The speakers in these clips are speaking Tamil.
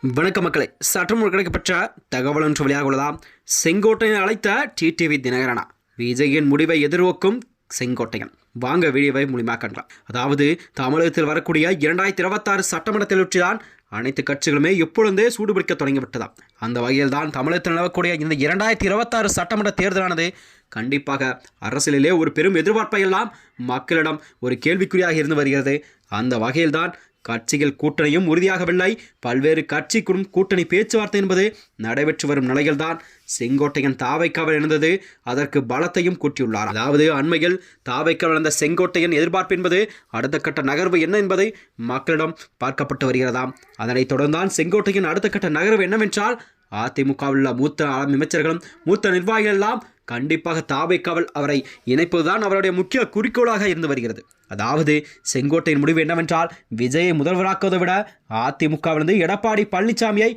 வணக்க மக்களை, சற்று கிடைக்கப்பட்ட தகவல் ஒன்று வெளியாக உள்ளதாம். செங்கோட்டையன் அழைத்த டிடிவி தினகரனா விஜயின் முடிவை எதிர்நோக்கும் செங்கோட்டையன். வாங்க வீடியோவை மூலியமாக கண்டலாம். அதாவது தமிழகத்தில் வரக்கூடிய 2026 சட்டமன்ற தேர்தலுடன் அனைத்து கட்சிகளுமே எப்பொழுதே சூடுபிடிக்க தொடங்கிவிட்டதாம். அந்த வகையில் தான் தமிழகத்தில் நிலவக்கூடிய இந்த 2026 சட்டமன்ற தேர்தலானது கண்டிப்பாக அரசியலிலே ஒரு பெரும் எதிர்பார்ப்பை எல்லாம் மக்களிடம் ஒரு கேள்விக்குறியாக இருந்து வருகிறது. அந்த வகையில்தான் கட்சிகள் கூட்டணியும் உறுதியாகவில்லை. பல்வேறு கட்சிக்கும் கூட்டணி பேச்சுவார்த்தை என்பது நடைபெற்று வரும் நிலையில்தான் செங்கோட்டையன் தாவைக்காவல் இணைந்தது அதற்கு பலத்தையும் கூட்டியுள்ளார். அதாவது அண்மையில் தாவைக்காவல் இணைந்த செங்கோட்டையன் எதிர்பார்ப்பு என்பது அடுத்த கட்ட நகர்வு என்ன என்பதை மக்களிடம் பார்க்கப்பட்டு வருகிறதாம். அதனைத் தொடர்ந்தான் செங்கோட்டையன் அடுத்த கட்ட நகர்வு என்னவென்றால் அதிமுகவில் உள்ள மூத்த அமைச்சர்களும் மூத்த நிர்வாகிகள் எல்லாம் கண்டிப்பாக தாவைக்காவல் அவரை இணைப்பதுதான் அவருடைய முக்கிய குறிக்கோளாக இருந்து வருகிறது. அதாவது செங்கோட்டையின் முடிவு என்னவென்றால் விஜயை முதல்வராக்குவதை விட அதிமுகவிலிருந்து எடப்பாடி பழனிசாமியை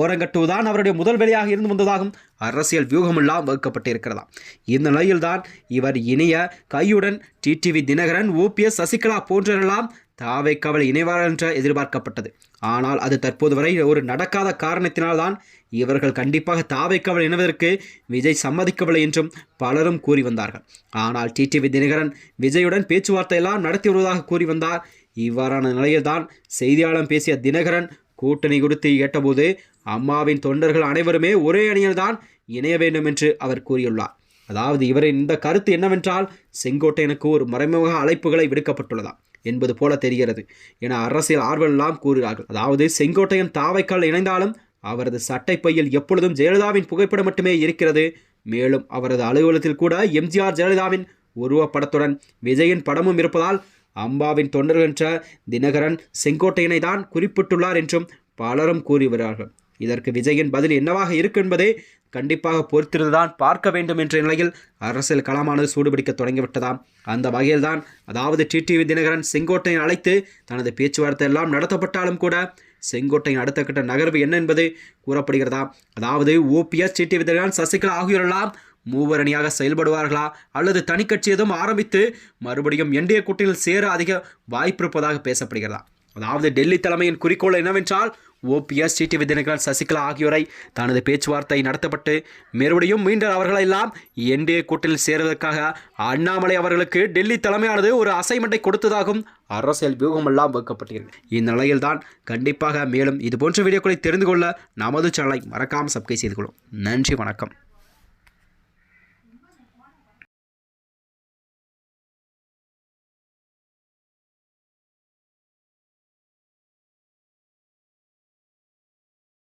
ஓரங்கட்டுவதுதான் அவருடைய முதல் வேலையாக இருந்து வந்ததாகும் அரசியல் வியூகமெல்லாம் வகுக்கப்பட்டிருக்கிறதாம். இந்த நிலையில்தான் இவர் இணைய கையுடன் டிடிவி தினகரன், ஓபிஎஸ், சசிகலா போன்றவரெல்லாம் தாவைக்காவல் இணைவார்கள் என்று எதிர்பார்க்கப்பட்டது. ஆனால் அது தற்போது வரை ஒரு நடக்காத காரணத்தினால்தான் இவர்கள் கண்டிப்பாக தாவைக்காவல் இணைவதற்கு விஜய் சம்மதிக்கவில்லை என்றும் பலரும் கூறி வந்தார்கள். ஆனால் டிடிவி தினகரன் விஜயுடன் பேச்சுவார்த்தை எல்லாம் நடத்தி வருவதாக கூறி வந்தார். இவ்வாறான நிலையில்தான் செய்தியாளர் பேசிய தினகரன் கூட்டணி குறித்து கேட்டபோது அம்மாவின் தொண்டர்கள் அனைவருமே ஒரே அணியில்தான் இணைய வேண்டும் என்று அவர் கூறியுள்ளார். அதாவது இவரின் இந்த கருத்து என்னவென்றால் செங்கோட்டையனுக்கு ஒரு மறைமுக அழைப்புகளை விடுக்கப்பட்டுள்ளதா என்பது போல தெரிகிறது என அரசியல் ஆர்வலெல்லாம் கூறுகிறார்கள். அதாவது செங்கோட்டையன் தாவைக்கால் இணைந்தாலும் அவரது சட்டைப்பையில் எப்பொழுதும் ஜெயலலிதாவின் புகைப்படம் மட்டுமே இருக்கிறது. மேலும் அவரது அலுவலகத்தில் கூட எம்ஜிஆர் ஜெயலலிதாவின் உருவப்படத்துடன் விஜயின் படமும் இருப்பதால் அம்பாவின் தொண்டர்கள் என்ற தினகரன் செங்கோட்டையனை தான் குறிப்பிட்டுள்ளார் என்றும் பலரும் கூறி வருகிறார்கள். இதற்கு விஜயின் பதில் என்னவாக இருக்கு என்பதை கண்டிப்பாக பொறுத்திருந்துதான் பார்க்க வேண்டும் என்ற நிலையில் அரசியல் களமானது சூடுபிடிக்க தொடங்கிவிட்டதாம். அந்த வகையில்தான் அதாவது டிடிவி தினகரன் செங்கோட்டையன் அழைத்து தனது பேச்சுவார்த்தை எல்லாம் நடத்தப்பட்டாலும் கூட செங்கோட்டையின் அடுத்த கட்ட நகர்வு என்ன என்பது கூறப்படுகிறதா. அதாவது ஓபிஎஸ், டிடிவி தினகரன், சசிகலா ஆகியோரெல்லாம் மூவர் அணியாக செயல்படுவார்களா அல்லது தனி கட்சி எதுவும் ஆரம்பித்து மறுபடியும் என்டிஏ கூட்டணியில் சேர அதிக வாய்ப்பு இருப்பதாக பேசப்படுகிறதா. அதாவது டெல்லி தலைமையின் குறிக்கோள் என்னவென்றால் ஓபிஎஸ், டிடிவி தினகரன், சசிகலா ஆகியோரை தனது பேச்சுவார்த்தை நடத்தப்பட்டு மறுபடியும் மீண்டும் அவர்களெல்லாம் என்டிஏ கூட்டணியில் சேருவதற்காக அண்ணாமலை அவர்களுக்கு டெல்லி தலைமையானது ஒரு அசைன்மெண்ட்டை கொடுத்ததாகவும் அரசியல் வியூகம் எல்லாம் வகுக்கப்பட்டிருக்கிறது. இந்த நிலையில்தான் கண்டிப்பாக மேலும் இதுபோன்ற வீடியோக்களை தெரிந்து கொள்ள நமது சேனலை மறக்காமல் சப்ஸ்கிரைப் செய்து கொள்ளும். நன்றி, வணக்கம்.